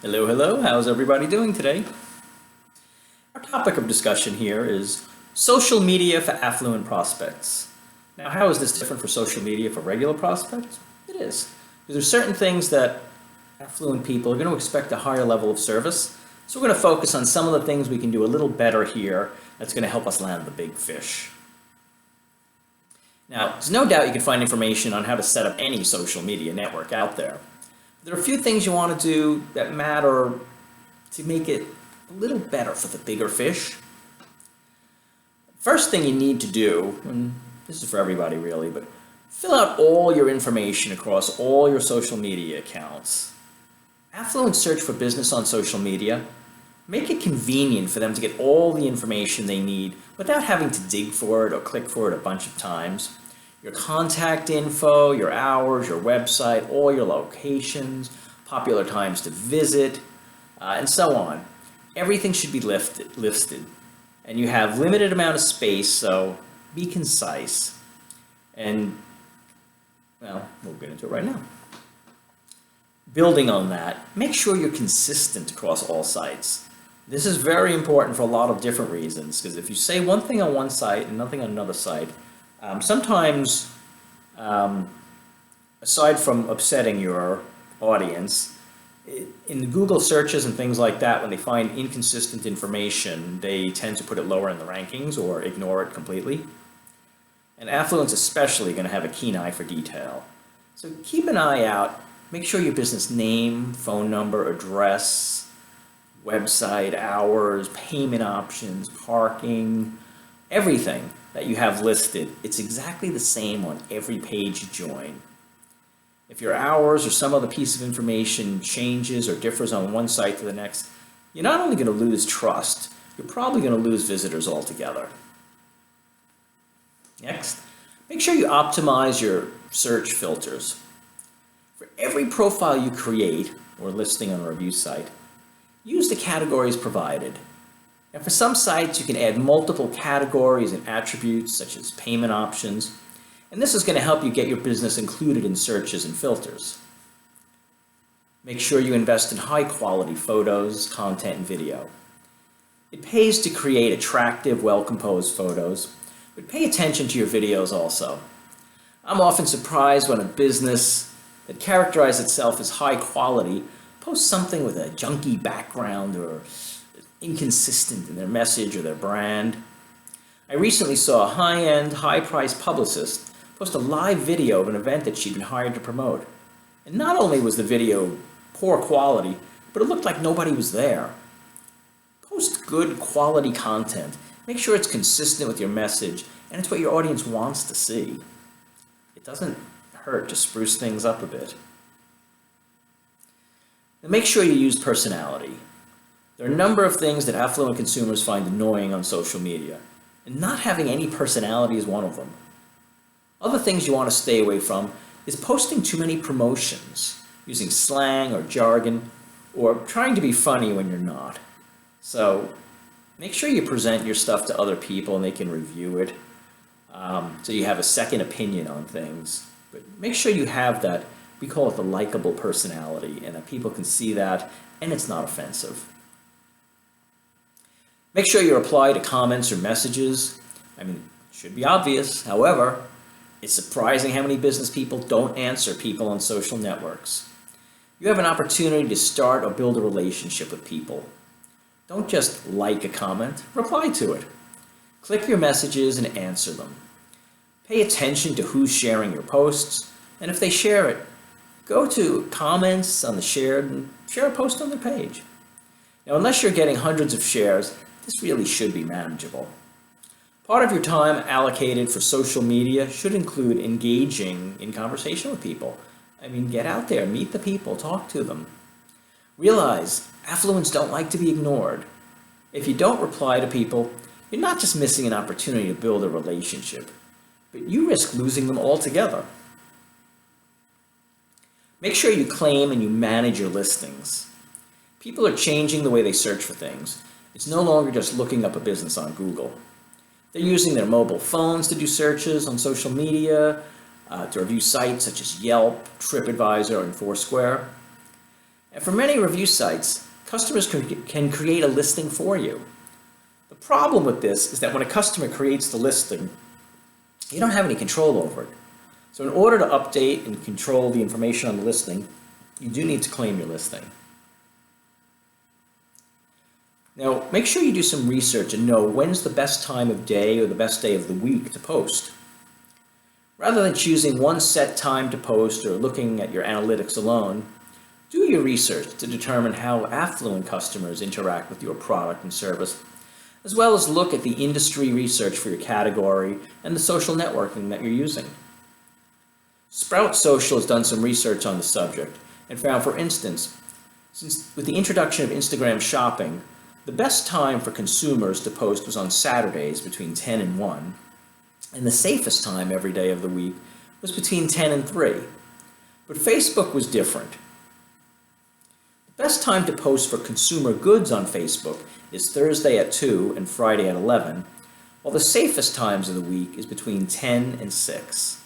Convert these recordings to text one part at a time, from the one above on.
Hello, hello. How's everybody doing today? Our topic of discussion here is social media for affluent prospects. Now, how is this different for social media for regular prospects? It is. Because there's certain things that affluent people are going to expect a higher level of service. So we're going to focus on some of the things we can do a little better here that's going to help us land the big fish. Now, there's no doubt you can find information on how to set up any social media network out there. There are a few things you want to do that matter to make it a little better for the bigger fish. First thing you need to do, and this is for everybody really, but fill out all your information across all your social media accounts. Affluents search for business on social media. Make it convenient for them to get all the information they need without having to dig for it or click for it a bunch of times. Your contact info, your hours, your website, all your locations, popular times to visit, and so on. Everything should be listed. And you have limited amount of space, so be concise. And, well, we'll get into it right now. Building on that, make sure you're consistent across all sites. This is very important for a lot of different reasons, because if you say one thing on one site and nothing on another site, sometimes, aside from upsetting your audience, in the Google searches and things like that, when they find inconsistent information, they tend to put it lower in the rankings or ignore it completely. And Affluents especially going to have a keen eye for detail. So keep an eye out. Make sure your business name, phone number, address, website, hours, payment options, parking, everything that you have listed, it's exactly the same on every page you join. If your hours or some other piece of information changes or differs on one site to the next, you're not only going to lose trust, you're probably going to lose visitors altogether. Next, make sure you optimize your search filters. For every profile you create or listing on a review site, use the categories provided. And for some sites, you can add multiple categories and attributes such as payment options, and this is going to help you get your business included in searches and filters. Make sure you invest in high quality photos, content, and video. It pays to create attractive, well-composed photos, but pay attention to your videos also. I'm often surprised when a business that characterizes itself as high quality posts something with a junky background or inconsistent in their message or their brand. I recently saw a high-end, high-priced publicist post a live video of an event that she'd been hired to promote. And not only was the video poor quality, but it looked like nobody was there. Post good quality content. Make sure it's consistent with your message and it's what your audience wants to see. It doesn't hurt to spruce things up a bit. And make sure you use personality. There are a number of things that affluent consumers find annoying on social media, and not having any personality is one of them. Other things you want to stay away from is posting too many promotions, using slang or jargon, or trying to be funny when you're not. So make sure you present your stuff to other people and they can review it, so you have a second opinion on things. But make sure you have that, we call it the likable personality, and that people can see that and it's not offensive. Make sure you reply to comments or messages. I mean, it should be obvious. However, it's surprising how many business people don't answer people on social networks. You have an opportunity to start or build a relationship with people. Don't just like a comment, reply to it. Click your messages and answer them. Pay attention to who's sharing your posts, and if they share it, go to comments on the shared and share a post on their page. Now, unless you're getting hundreds of shares, this really should be manageable. Part of your time allocated for social media should include engaging in conversation with people. I mean, get out there, meet the people, talk to them. Realize affluents don't like to be ignored. If you don't reply to people, you're not just missing an opportunity to build a relationship, but you risk losing them altogether. Make sure you claim and you manage your listings. People are changing the way they search for things. It's no longer just looking up a business on Google. They're using their mobile phones to do searches on social media, to review sites such as Yelp, TripAdvisor, and Foursquare. And for many review sites, customers can create a listing for you. The problem with this is that when a customer creates the listing, you don't have any control over it. So in order to update and control the information on the listing, you do need to claim your listing. Now, make sure you do some research and know when's the best time of day or the best day of the week to post. Rather than choosing one set time to post or looking at your analytics alone, do your research to determine how affluent customers interact with your product and service, as well as look at the industry research for your category and the social networking that you're using. Sprout Social has done some research on the subject and found, for instance, since with the introduction of Instagram shopping, the best time for consumers to post was on Saturdays between 10 and 1, and the safest time every day of the week was between 10 and 3. But Facebook was different. The best time to post for consumer goods on Facebook is Thursday at 2 and Friday at 11, while the safest times of the week is between 10 and 6.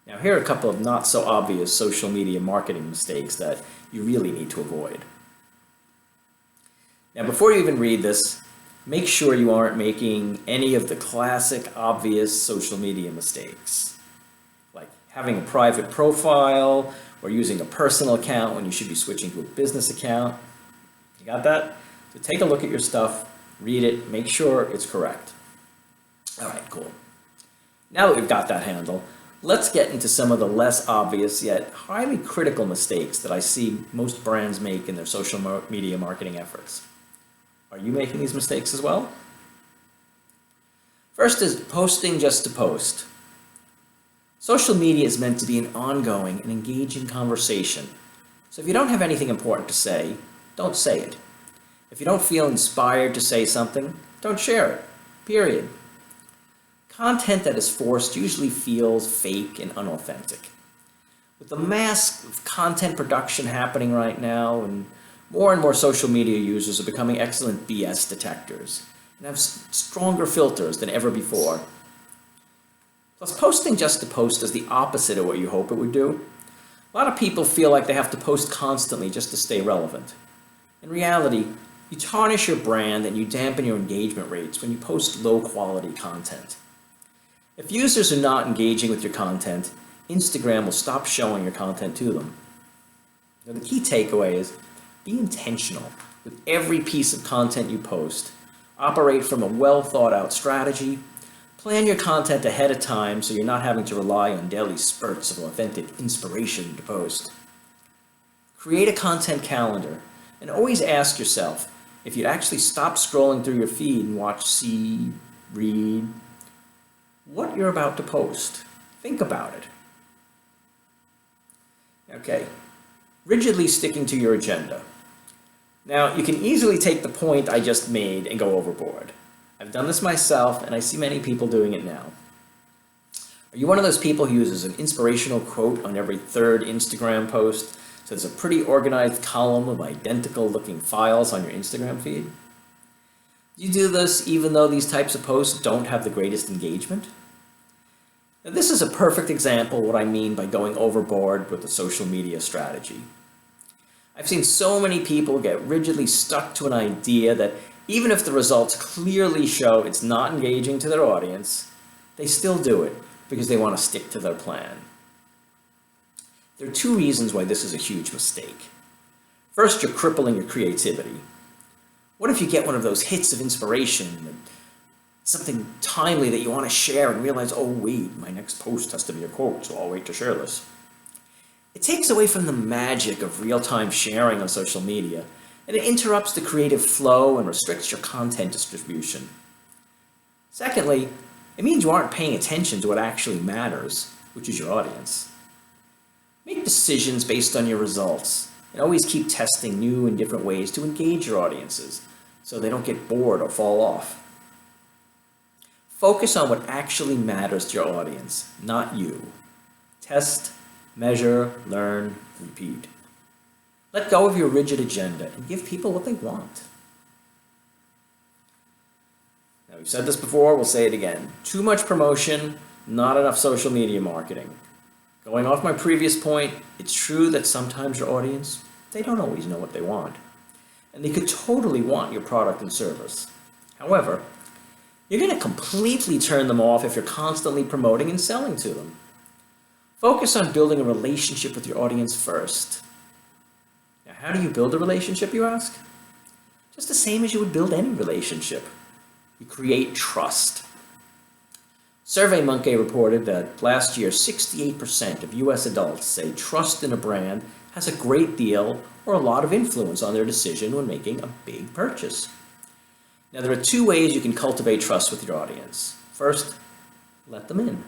Now, here are a couple of not so obvious social media marketing mistakes that you really need to avoid. Now, before you even read this, make sure you aren't making any of the classic obvious social media mistakes, like having a private profile or using a personal account when you should be switching to a business account. You got that? So take a look at your stuff, read it, make sure it's correct. All right, cool. Now that we've got that handle, let's get into some of the less obvious yet highly critical mistakes that I see most brands make in their social media marketing efforts. Are you making these mistakes as well? First is posting just to post. Social media is meant to be an ongoing and engaging conversation. So if you don't have anything important to say, don't say it. If you don't feel inspired to say something, don't share it. Period. Content that is forced usually feels fake and unauthentic. With the mass of content production happening right now, and more social media users are becoming excellent BS detectors and have stronger filters than ever before. Plus, posting just to post is the opposite of what you hope it would do. A lot of people feel like they have to post constantly just to stay relevant. In reality, you tarnish your brand and you dampen your engagement rates when you post low-quality content. If users are not engaging with your content, Instagram will stop showing your content to them. Now, the key takeaway is be intentional with every piece of content you post. Operate from a well-thought-out strategy. Plan your content ahead of time so you're not having to rely on daily spurts of authentic inspiration to post. Create a content calendar and always ask yourself if you'd actually stop scrolling through your feed and read what you're about to post. Think about it. Okay, rigidly sticking to your agenda. Now, you can easily take the point I just made and go overboard. I've done this myself, and I see many people doing it now. Are you one of those people who uses an inspirational quote on every third Instagram post, so there's a pretty organized column of identical-looking files on your Instagram feed? Do you do this even though these types of posts don't have the greatest engagement? Now, this is a perfect example of what I mean by going overboard with the social media strategy. I've seen so many people get rigidly stuck to an idea that even if the results clearly show it's not engaging to their audience, they still do it because they want to stick to their plan. There are two reasons why this is a huge mistake. First, you're crippling your creativity. What if you get one of those hits of inspiration, something timely that you want to share and realize, oh wait, my next post has to be a quote, so I'll wait to share this. It takes away from the magic of real-time sharing on social media, and it interrupts the creative flow and restricts your content distribution. Secondly, it means you aren't paying attention to what actually matters, which is your audience. Make decisions based on your results, and always keep testing new and different ways to engage your audiences, so they don't get bored or fall off. Focus on what actually matters to your audience, not you. Test, measure, learn, repeat. Let go of your rigid agenda and give people what they want. Now, we've said this before, we'll say it again. Too much promotion, not enough social media marketing. Going off my previous point, it's true that sometimes your audience, they don't always know what they want. And they could totally want your product and service. However, you're going to completely turn them off if you're constantly promoting and selling to them. Focus on building a relationship with your audience first. Now, how do you build a relationship, you ask? Just the same as you would build any relationship. You create trust. SurveyMonkey reported that last year, 68% of US adults say trust in a brand has a great deal or a lot of influence on their decision when making a big purchase. Now, there are two ways you can cultivate trust with your audience. First, let them in.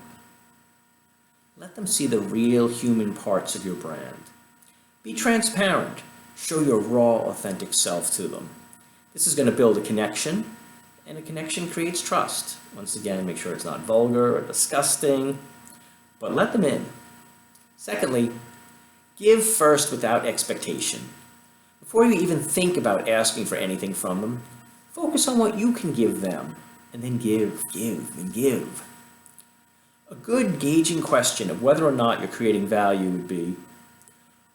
Let them see the real human parts of your brand. Be transparent. Show your raw, authentic self to them. This is going to build a connection, and a connection creates trust. Once again, make sure it's not vulgar or disgusting, but let them in. Secondly, give first without expectation. Before you even think about asking for anything from them, focus on what you can give them, and then give, and give. A good gauging question of whether or not you're creating value would be,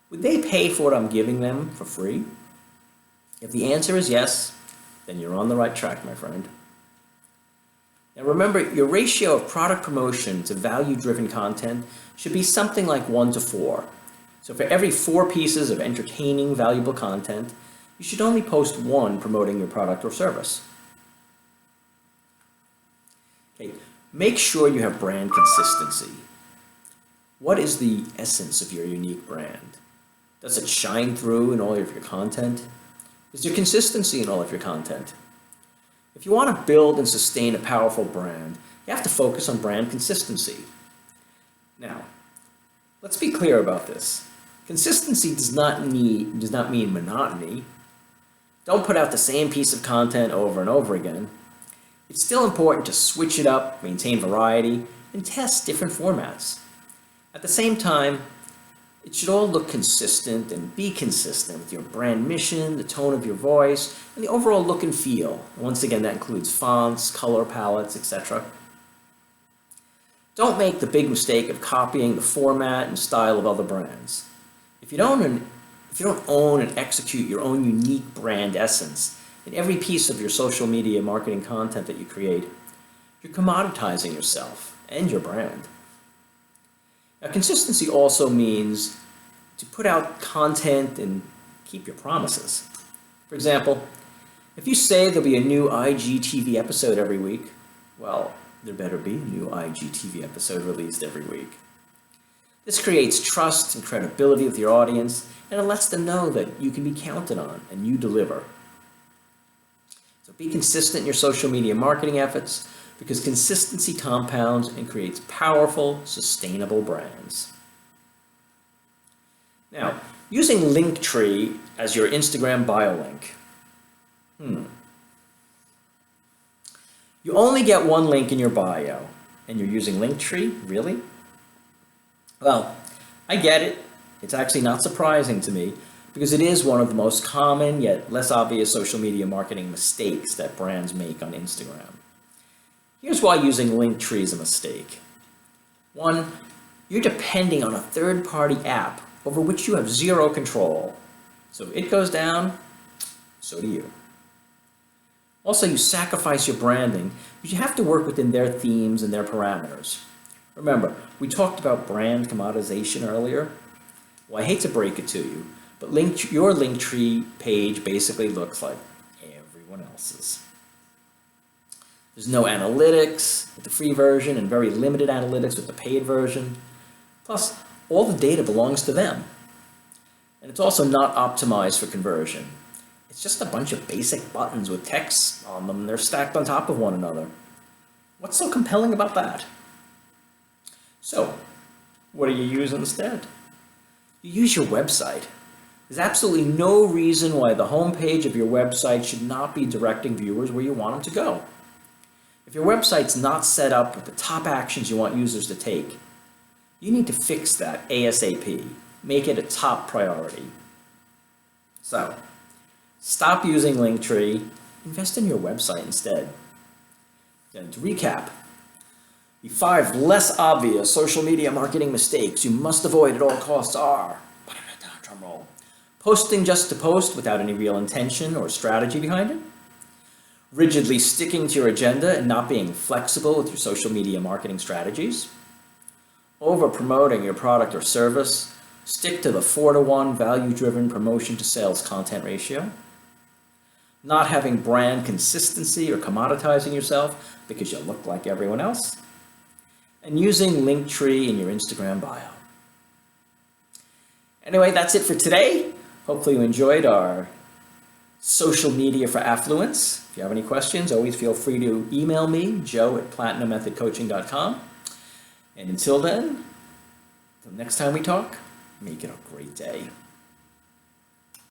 would they pay for what I'm giving them for free? If the answer is yes, then you're on the right track, my friend. Now remember, your ratio of product promotion to value-driven content should be something like 1:4. So for every 4 pieces of entertaining, valuable content, you should only post 1 promoting your product or service. Okay, make sure you have brand consistency. What is the essence of your unique brand? Does it shine through in all of your content? Is there consistency in all of your content? If you want to build and sustain a powerful brand, you have to focus on brand consistency. Now, let's be clear about this. Consistency does not mean monotony. Don't put out the same piece of content over and over again. It's still important to switch it up, maintain variety, and test different formats. At the same time, it should all look consistent and be consistent with your brand mission, the tone of your voice, and the overall look and feel. Once again, that includes fonts, color palettes, etc. Don't make the big mistake of copying the format and style of other brands. If you don't own and execute your own unique brand essence in every piece of your social media marketing content that you create, you're commoditizing yourself and your brand. Now, consistency also means to put out content and keep your promises. For example, if you say there'll be a new IGTV episode every week, well, there better be a new IGTV episode released every week. This creates trust and credibility with your audience, and it lets them know that you can be counted on and you deliver. So be consistent in your social media marketing efforts, because consistency compounds and creates powerful, sustainable brands. Now, using Linktree as your Instagram bio link. You only get 1 link in your bio, and you're using Linktree? Really? Well, I get it. It's actually not surprising to me, because it is one of the most common yet less obvious social media marketing mistakes that brands make on Instagram. Here's why using Linktree is a mistake. 1, you're depending on a third-party app over which you have 0 control. So if it goes down, so do you. Also, you sacrifice your branding, but you have to work within their themes and their parameters. Remember, we talked about brand commoditization earlier. Well, I hate to break it to you, but your Linktree page basically looks like everyone else's. There's no analytics with the free version and very limited analytics with the paid version. Plus, all the data belongs to them. And it's also not optimized for conversion. It's just a bunch of basic buttons with text on them, and they're stacked on top of one another. What's so compelling about that? So, what do you use instead? You use your website. There's absolutely no reason why the homepage of your website should not be directing viewers where you want them to go. If your website's not set up with the top actions you want users to take, you need to fix that ASAP. Make it a top priority. So, stop using Linktree, invest in your website instead. And to recap, The 5 less obvious social media marketing mistakes you must avoid at all costs are, drum roll, posting just to post without any real intention or strategy behind it, rigidly sticking to your agenda and not being flexible with your social media marketing strategies, over promoting your product or service, stick to the 4-to-1 value-driven promotion to sales content ratio, not having brand consistency or commoditizing yourself because you look like everyone else, and using Linktree in your Instagram bio. Anyway, that's it for today. Hopefully you enjoyed our social media for affluence. If you have any questions, always feel free to email me, joe@platinummethodcoaching.com. And until then, until next time we talk, make it a great day.